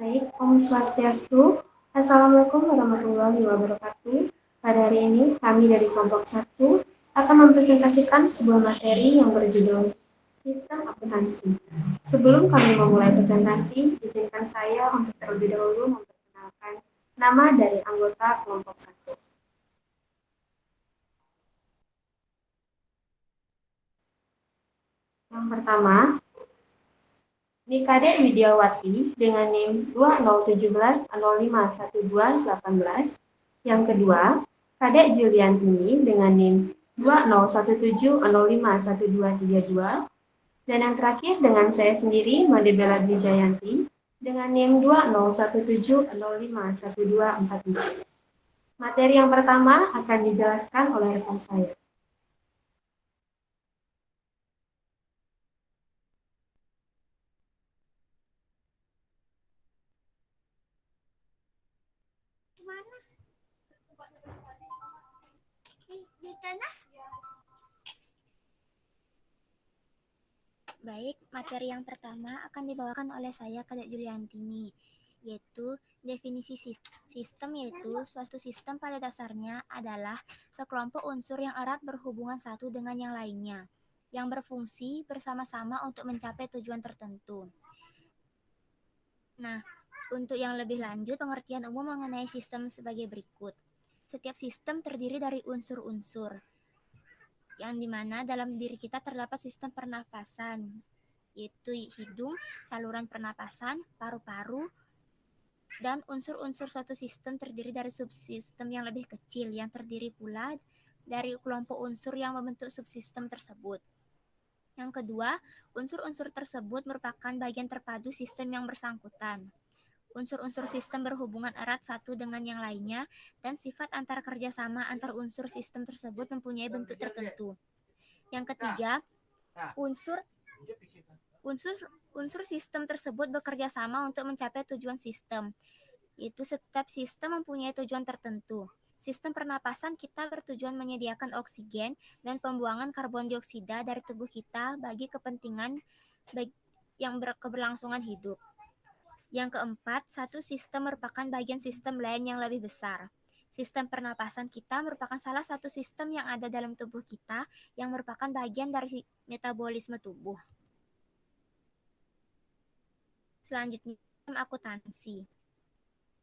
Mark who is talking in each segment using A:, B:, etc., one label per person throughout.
A: Baik, Om Swastiastu. Assalamualaikum warahmatullahi wabarakatuh. Pada hari ini, kami dari kelompok 1 akan mempresentasikan sebuah materi yang berjudul Sistem Akuntansi. Sebelum kami memulai presentasi, izinkan saya untuk terlebih dahulu memperkenalkan nama dari anggota kelompok 1. Yang pertama, Nikade Widiawati dengan NIM 2017-051218. Yang kedua, Kadek Juliantini dengan NIM 2017-051232. Dan yang terakhir dengan saya sendiri, Made Bella Dwijayanti dengan NIM 2017-051247. Materi yang pertama akan dijelaskan oleh rekan saya.
B: Baik, materi yang pertama akan dibawakan oleh saya, Kadek Juliantini, yaitu definisi sistem, yaitu suatu sistem pada dasarnya adalah sekelompok unsur yang erat berhubungan satu dengan yang lainnya, yang berfungsi bersama-sama untuk mencapai tujuan tertentu. Nah, untuk yang lebih lanjut, pengertian umum mengenai sistem sebagai berikut. Setiap sistem terdiri dari unsur-unsur, yang dimana dalam diri kita terdapat sistem pernapasan, yaitu hidung, saluran pernapasan, paru-paru, dan unsur-unsur suatu sistem terdiri dari subsistem yang lebih kecil, yang terdiri pula dari kelompok unsur yang membentuk subsistem tersebut. Yang kedua, unsur-unsur tersebut merupakan bagian terpadu sistem yang bersangkutan. Unsur-unsur sistem berhubungan erat satu dengan yang lainnya, dan sifat antar kerjasama antar unsur sistem tersebut mempunyai bentuk tertentu. Yang ketiga, unsur sistem tersebut bekerja sama untuk mencapai tujuan sistem, yaitu setiap sistem mempunyai tujuan tertentu. Sistem pernapasan kita bertujuan menyediakan oksigen dan pembuangan karbon dioksida dari tubuh kita bagi kepentingan yang keberlangsungan hidup. Yang keempat, satu sistem merupakan bagian sistem lain yang lebih besar. Sistem pernapasan kita merupakan salah satu sistem yang ada dalam tubuh kita yang merupakan bagian dari metabolisme tubuh. Selanjutnya, sistem akuntansi.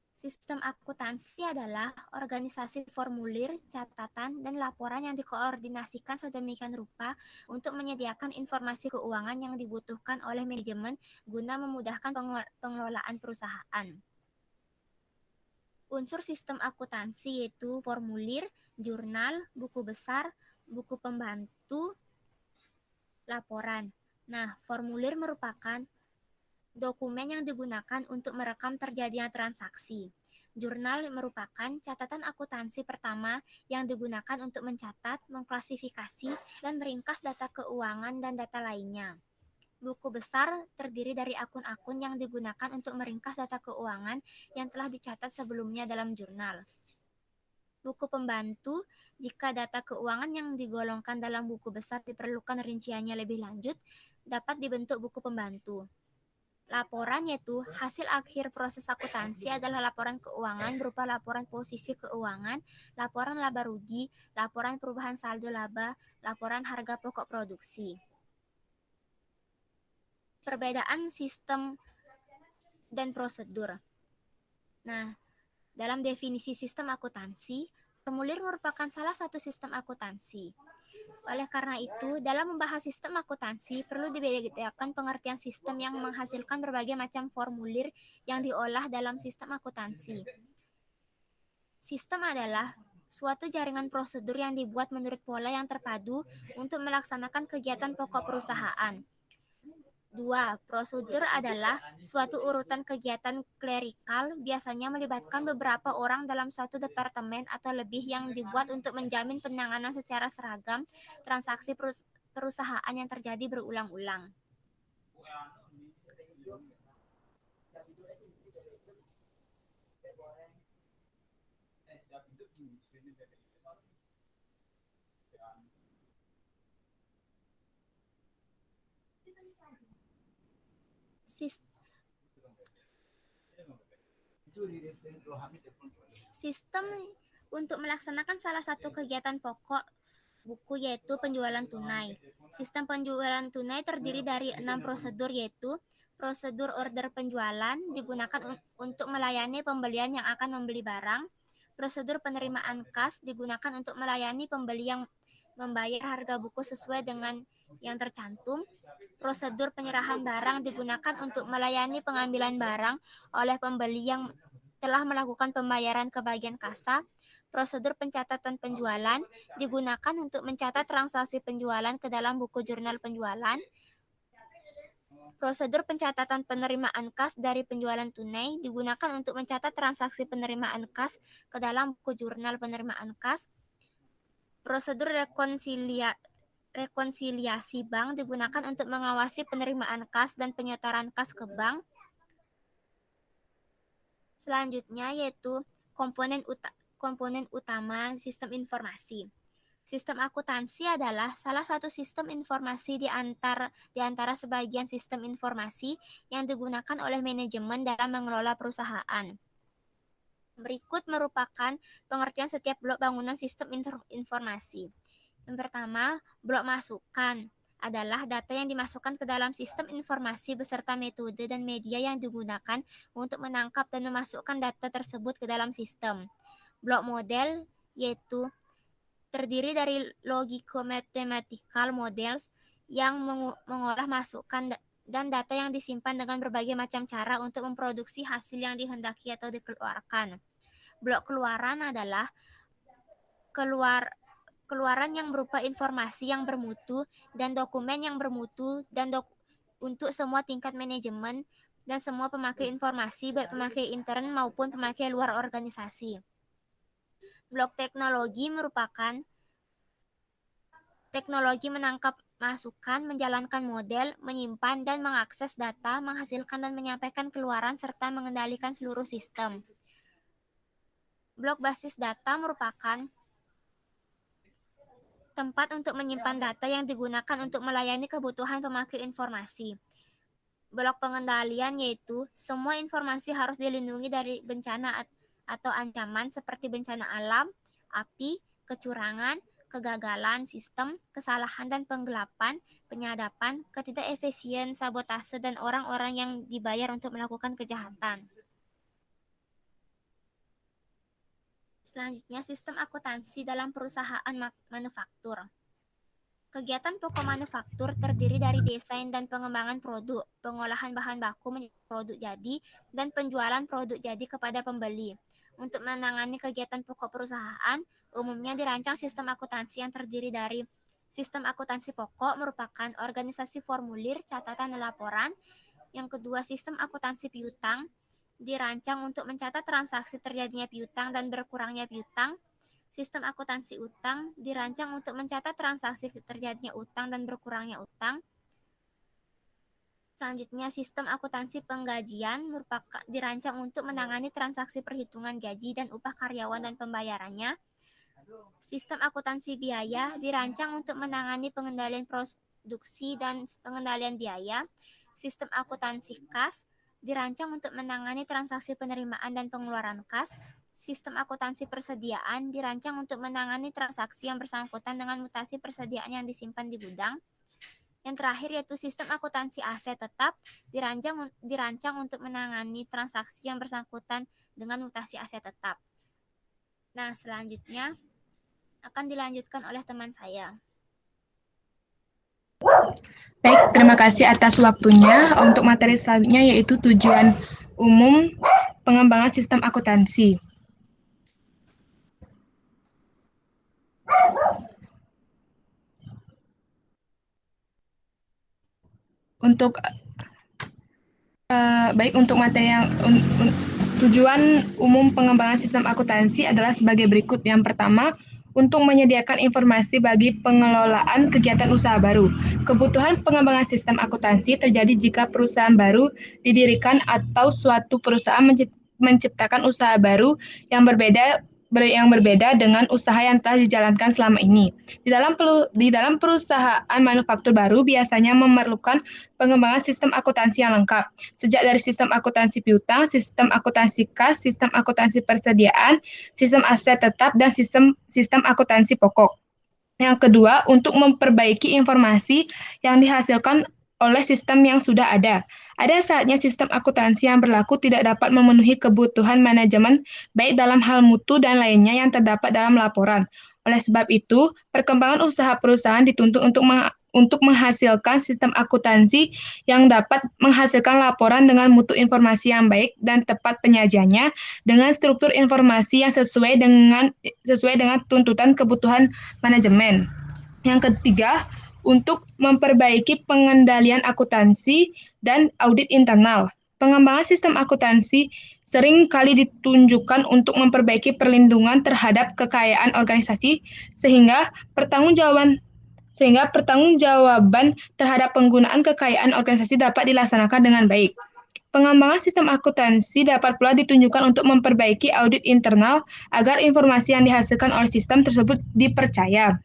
B: Sistem akuntansi adalah organisasi formulir, catatan, dan laporan yang dikoordinasikan sedemikian rupa untuk menyediakan informasi keuangan yang dibutuhkan oleh manajemen guna memudahkan pengelolaan perusahaan. Unsur sistem akuntansi yaitu formulir, jurnal, buku besar, buku pembantu, laporan. Nah, formulir merupakan dokumen yang digunakan untuk merekam terjadinya transaksi. Jurnal merupakan catatan akuntansi pertama yang digunakan untuk mencatat, mengklasifikasi, dan meringkas data keuangan dan data lainnya. Buku besar terdiri dari akun-akun yang digunakan untuk meringkas data keuangan yang telah dicatat sebelumnya dalam jurnal. Buku pembantu, jika data keuangan yang digolongkan dalam buku besar diperlukan rinciannya lebih lanjut, dapat dibentuk buku pembantu. Laporan, yaitu hasil akhir proses akuntansi, adalah laporan keuangan berupa laporan posisi keuangan, laporan laba rugi, laporan perubahan saldo laba, laporan harga pokok produksi. Perbedaan sistem dan prosedur. Nah, dalam definisi sistem akuntansi, formulir merupakan salah satu sistem akuntansi. Oleh karena itu, dalam membahas sistem akuntansi, perlu dibedakan pengertian sistem yang menghasilkan berbagai macam formulir yang diolah dalam sistem akuntansi. Sistem adalah suatu jaringan prosedur yang dibuat menurut pola yang terpadu untuk melaksanakan kegiatan pokok perusahaan. 2. Prosedur adalah suatu urutan kegiatan klerikal, biasanya melibatkan beberapa orang dalam suatu departemen atau lebih, yang dibuat untuk menjamin penanganan secara seragam transaksi perusahaan yang terjadi berulang-ulang. Sistem untuk melaksanakan salah satu kegiatan pokok buku yaitu penjualan tunai. Sistem penjualan tunai terdiri dari 6 prosedur yaitu prosedur order penjualan digunakan untuk melayani pembelian yang akan membeli barang. Prosedur penerimaan kas digunakan untuk melayani pembeli yang membayar harga buku sesuai dengan yang tercantum. Prosedur penyerahan barang digunakan untuk melayani pengambilan barang oleh pembeli yang telah melakukan pembayaran ke bagian kasa. Prosedur pencatatan penjualan digunakan untuk mencatat transaksi penjualan ke dalam buku jurnal penjualan. Prosedur pencatatan penerimaan kas dari penjualan tunai digunakan untuk mencatat transaksi penerimaan kas ke dalam buku jurnal penerimaan kas. Prosedur rekonsiliasi bank digunakan untuk mengawasi penerimaan kas dan penyetoran kas ke bank. Selanjutnya yaitu komponen utama sistem informasi. Sistem akuntansi adalah salah satu sistem informasi di antara sebagian sistem informasi yang digunakan oleh manajemen dalam mengelola perusahaan. Berikut merupakan pengertian setiap blok bangunan sistem informasi. Yang pertama, blok masukan adalah data yang dimasukkan ke dalam sistem informasi beserta metode dan media yang digunakan untuk menangkap dan memasukkan data tersebut ke dalam sistem. Blok model yaitu terdiri dari logico-mathematical models yang mengolah masukan dan data yang disimpan dengan berbagai macam cara untuk memproduksi hasil yang dihendaki atau dikeluarkan. Blok keluaran adalah keluaran yang berupa informasi yang bermutu dan dokumen yang bermutu dan untuk semua tingkat manajemen dan semua pemakai informasi, baik pemakai intern maupun pemakai luar organisasi. Blok teknologi merupakan teknologi menangkap masukan, menjalankan model, menyimpan dan mengakses data, menghasilkan dan menyampaikan keluaran, serta mengendalikan seluruh sistem. Blok basis data merupakan tempat untuk menyimpan data yang digunakan untuk melayani kebutuhan pemakai informasi. Blok pengendalian yaitu semua informasi harus dilindungi dari bencana atau ancaman seperti bencana alam, api, kecurangan, kegagalan sistem, kesalahan dan penggelapan, penyadapan, ketidakefisien, sabotase, dan orang-orang yang dibayar untuk melakukan kejahatan. Selanjutnya, sistem akuntansi dalam perusahaan manufaktur. Kegiatan pokok manufaktur terdiri dari desain dan pengembangan produk, pengolahan bahan baku menjadi produk jadi, dan penjualan produk jadi kepada pembeli. Untuk menangani kegiatan pokok perusahaan, umumnya dirancang sistem akuntansi yang terdiri dari sistem akuntansi pokok merupakan organisasi formulir, catatan, dan laporan. Yang kedua, sistem akuntansi piutang dirancang untuk mencatat transaksi terjadinya piutang dan berkurangnya piutang. Sistem akuntansi utang dirancang untuk mencatat transaksi terjadinya utang dan berkurangnya utang. Selanjutnya, sistem akuntansi penggajian dirancang untuk menangani transaksi perhitungan gaji dan upah karyawan dan pembayarannya. Sistem akuntansi biaya dirancang untuk menangani pengendalian produksi dan pengendalian biaya. Sistem akuntansi kas dirancang untuk menangani transaksi penerimaan dan pengeluaran kas. Sistem akuntansi persediaan dirancang untuk menangani transaksi yang bersangkutan dengan mutasi persediaan yang disimpan di gudang. Yang terakhir yaitu sistem akuntansi aset tetap dirancang untuk menangani transaksi yang bersangkutan dengan mutasi aset tetap. Nah, selanjutnya akan dilanjutkan oleh teman saya.
C: Baik, terima kasih atas waktunya. Untuk materi selanjutnya yaitu tujuan umum pengembangan sistem akuntansi. Untuk untuk materi yang tujuan umum pengembangan sistem akuntansi adalah sebagai berikut. Yang pertama, untuk menyediakan informasi bagi pengelolaan kegiatan usaha baru. Kebutuhan pengembangan sistem akuntansi terjadi jika perusahaan baru didirikan atau suatu perusahaan menciptakan usaha baru yang berbeda yang berbeda dengan usaha yang telah dijalankan selama ini. Di dalam perusahaan manufaktur baru biasanya memerlukan pengembangan sistem akuntansi yang lengkap, sejak dari sistem akuntansi piutang, sistem akuntansi kas, sistem akuntansi persediaan, sistem aset tetap, dan sistem akuntansi pokok. Yang kedua, untuk memperbaiki informasi yang dihasilkan oleh sistem yang sudah ada. Ada saatnya sistem akuntansi yang berlaku tidak dapat memenuhi kebutuhan manajemen, baik dalam hal mutu dan lainnya yang terdapat dalam laporan. Oleh sebab itu, perkembangan usaha perusahaan dituntut untuk menghasilkan sistem akuntansi yang dapat menghasilkan laporan dengan mutu informasi yang baik dan tepat penyajiannya, dengan struktur informasi yang sesuai dengan tuntutan kebutuhan manajemen. Yang ketiga, untuk memperbaiki pengendalian akuntansi dan audit internal. Pengembangan sistem akuntansi sering kali ditunjukkan untuk memperbaiki perlindungan terhadap kekayaan organisasi sehingga pertanggungjawaban terhadap penggunaan kekayaan organisasi dapat dilaksanakan dengan baik. Pengembangan sistem akuntansi dapat pula ditunjukkan untuk memperbaiki audit internal agar informasi yang dihasilkan oleh sistem tersebut dipercaya.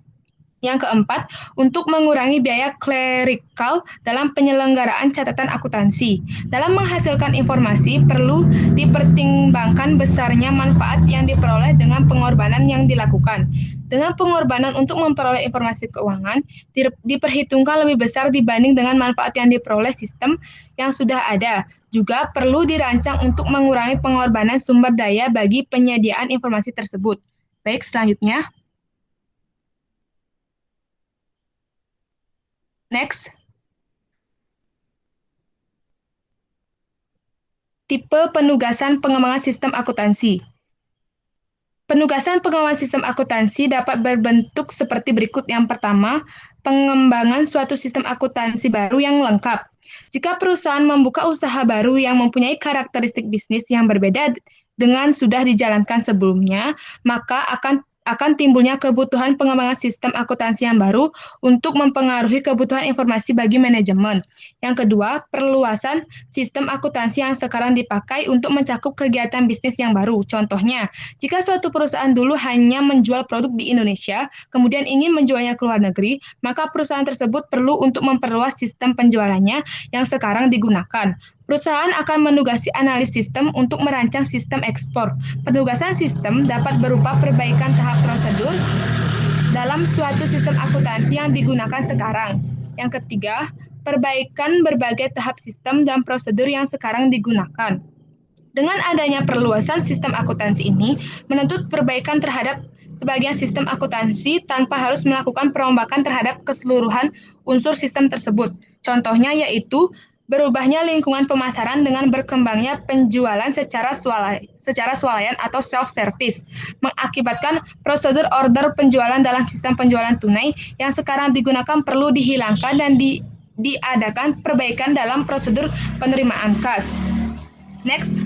C: Yang keempat, untuk mengurangi biaya klerikal dalam penyelenggaraan catatan akuntansi. Dalam menghasilkan informasi, perlu dipertimbangkan besarnya manfaat yang diperoleh dengan pengorbanan yang dilakukan. Dengan pengorbanan untuk memperoleh informasi keuangan, diperhitungkan lebih besar dibanding dengan manfaat yang diperoleh sistem yang sudah ada. Juga perlu dirancang untuk mengurangi pengorbanan sumber daya bagi penyediaan informasi tersebut. Baik, selanjutnya. Next. Tipe penugasan pengembangan sistem akuntansi. Penugasan pengembangan sistem akuntansi dapat berbentuk seperti berikut. Yang pertama, pengembangan suatu sistem akuntansi baru yang lengkap. Jika perusahaan membuka usaha baru yang mempunyai karakteristik bisnis yang berbeda dengan sudah dijalankan sebelumnya, maka akan timbulnya kebutuhan pengembangan sistem akuntansi yang baru untuk mempengaruhi kebutuhan informasi bagi manajemen. Yang kedua, perluasan sistem akuntansi yang sekarang dipakai untuk mencakup kegiatan bisnis yang baru. Contohnya, jika suatu perusahaan dulu hanya menjual produk di Indonesia, kemudian ingin menjualnya ke luar negeri, maka perusahaan tersebut perlu untuk memperluas sistem penjualannya yang sekarang digunakan. Perusahaan akan menugasi analis sistem untuk merancang sistem ekspor. Penugasan sistem dapat berupa perbaikan tahap prosedur dalam suatu sistem akuntansi yang digunakan sekarang. Yang ketiga, perbaikan berbagai tahap sistem dan prosedur yang sekarang digunakan. Dengan adanya perluasan sistem akuntansi ini, menuntut perbaikan terhadap sebagian sistem akuntansi tanpa harus melakukan perombakan terhadap keseluruhan unsur sistem tersebut. Contohnya yaitu berubahnya lingkungan pemasaran dengan berkembangnya penjualan secara swalayan atau self-service, mengakibatkan prosedur order penjualan dalam sistem penjualan tunai yang sekarang digunakan perlu dihilangkan dan diadakan perbaikan dalam prosedur penerimaan kas. Next.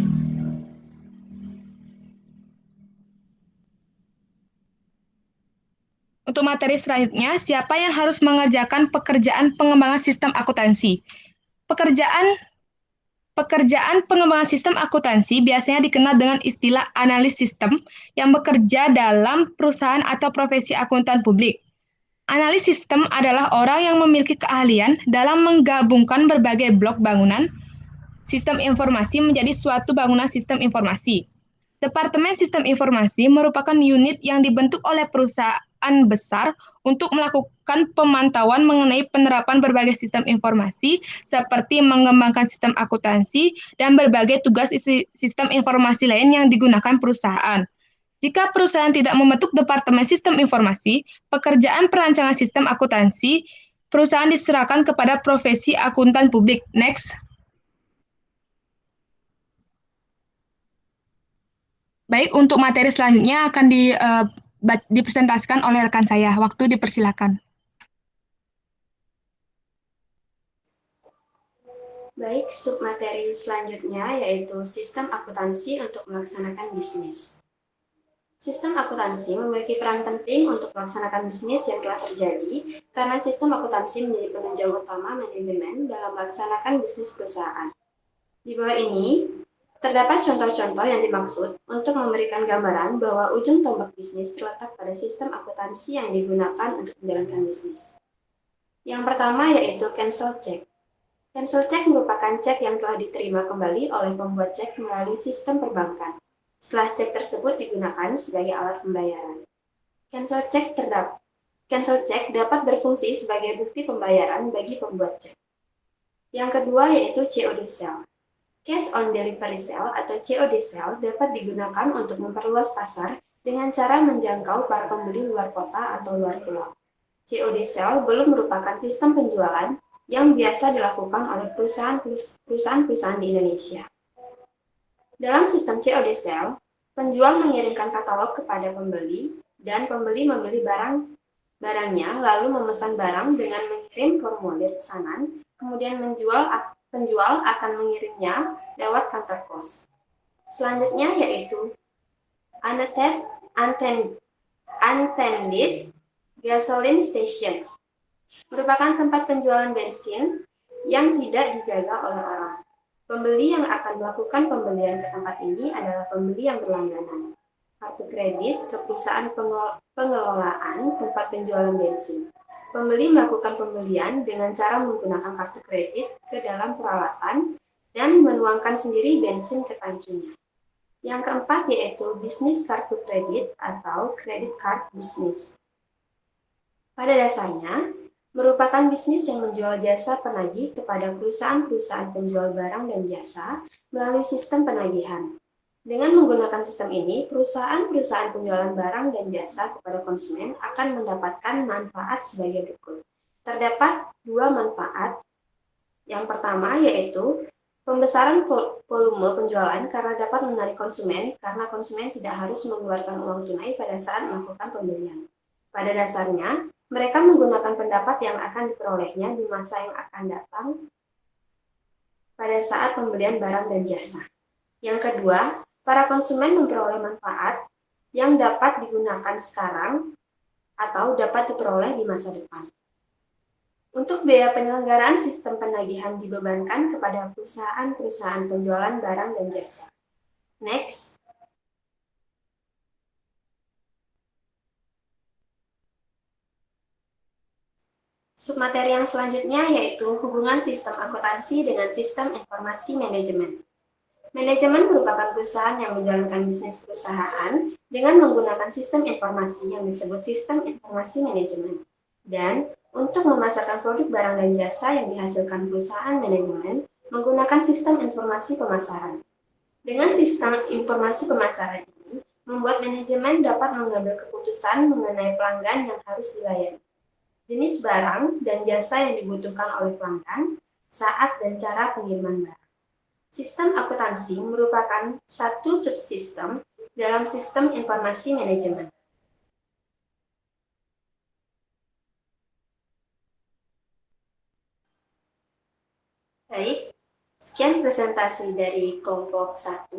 C: Untuk materi selanjutnya, siapa yang harus mengerjakan pekerjaan pengembangan sistem akuntansi? Pekerjaan pengembangan sistem akuntansi biasanya dikenal dengan istilah analis sistem yang bekerja dalam perusahaan atau profesi akuntan publik. Analis sistem adalah orang yang memiliki keahlian dalam menggabungkan berbagai blok bangunan sistem informasi menjadi suatu bangunan sistem informasi. Departemen Sistem Informasi merupakan unit yang dibentuk oleh perusahaan besar untuk melakukan pemantauan mengenai penerapan berbagai sistem informasi seperti mengembangkan sistem akuntansi dan berbagai tugas sistem informasi lain yang digunakan perusahaan. Jika perusahaan tidak membentuk Departemen Sistem Informasi, pekerjaan perancangan sistem akuntansi perusahaan diserahkan kepada profesi akuntan publik. Next. Baik, untuk materi selanjutnya akan dipresentasikan oleh rekan saya. Waktu dipersilakan.
A: Baik, submateri selanjutnya yaitu sistem akuntansi untuk melaksanakan bisnis. Sistem akuntansi memiliki peran penting untuk melaksanakan bisnis yang telah terjadi karena sistem akuntansi menjadi penunjang utama manajemen dalam melaksanakan bisnis perusahaan. Di bawah ini, Terdapat contoh-contoh yang dimaksud untuk memberikan gambaran bahwa ujung tombak bisnis terletak pada sistem akuntansi yang digunakan untuk menjalankan bisnis. Yang pertama yaitu cancel check. Cancel check merupakan cek yang telah diterima kembali oleh pembuat cek melalui sistem perbankan, setelah cek tersebut digunakan sebagai alat pembayaran. Cancel check dapat berfungsi sebagai bukti pembayaran bagi pembuat cek. Yang kedua yaitu COD sale. Cash on delivery sale atau COD sale dapat digunakan untuk memperluas pasar dengan cara menjangkau para pembeli luar kota atau luar pulau. COD sale belum merupakan sistem penjualan yang biasa dilakukan oleh perusahaan-perusahaan di Indonesia. Dalam sistem COD sale, penjual mengirimkan katalog kepada pembeli dan pembeli membeli barangnya lalu memesan barang dengan mengirim formulir pesanan, kemudian penjual akan mengirimnya lewat kantor pos. Selanjutnya yaitu unattended gasoline station, merupakan tempat penjualan bensin yang tidak dijaga oleh orang. Pembeli yang akan melakukan pembelian ke tempat ini adalah pembeli yang berlangganan kartu kredit ke perusahaan pengelolaan tempat penjualan bensin. Pembeli melakukan pembelian dengan cara menggunakan kartu kredit ke dalam peralatan dan menuangkan sendiri bensin ke tangkinya. Yang keempat yaitu bisnis kartu kredit atau credit card business. Pada dasarnya, merupakan bisnis yang menjual jasa penagih kepada perusahaan-perusahaan penjual barang dan jasa melalui sistem penagihan. Dengan menggunakan sistem ini, perusahaan-perusahaan penjualan barang dan jasa kepada konsumen akan mendapatkan manfaat sebagai berikut. Terdapat dua manfaat. Yang pertama yaitu pembesaran volume penjualan karena dapat menarik konsumen karena konsumen tidak harus mengeluarkan uang tunai pada saat melakukan pembelian. Pada dasarnya, mereka menggunakan pendapat yang akan diperolehnya di masa yang akan datang pada saat pembelian barang dan jasa. Yang kedua, para konsumen memperoleh manfaat yang dapat digunakan sekarang atau dapat diperoleh di masa depan. Untuk biaya penyelenggaraan sistem penagihan dibebankan kepada perusahaan-perusahaan penjualan barang dan jasa. Next. Submateri yang selanjutnya yaitu hubungan sistem akuntansi dengan sistem informasi manajemen. Manajemen merupakan perusahaan yang menjalankan bisnis perusahaan dengan menggunakan sistem informasi yang disebut sistem informasi manajemen. Dan untuk memasarkan produk barang dan jasa yang dihasilkan perusahaan manajemen menggunakan sistem informasi pemasaran. Dengan sistem informasi pemasaran ini, membuat manajemen dapat mengambil keputusan mengenai pelanggan yang harus dilayani, jenis barang dan jasa yang dibutuhkan oleh pelanggan, saat dan cara pengiriman barang. Sistem akuntansi merupakan satu subsistem dalam sistem informasi manajemen. Baik, sekian presentasi dari kelompok 1.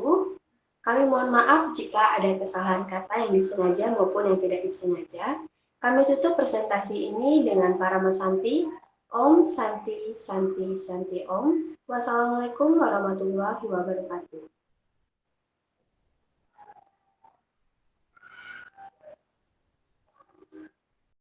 A: Kami mohon maaf jika ada kesalahan kata yang disengaja maupun yang tidak disengaja. Kami tutup presentasi ini dengan Parama Santi. Om Santi Santi Santi Om. Wassalamualaikum warahmatullahi wabarakatuh.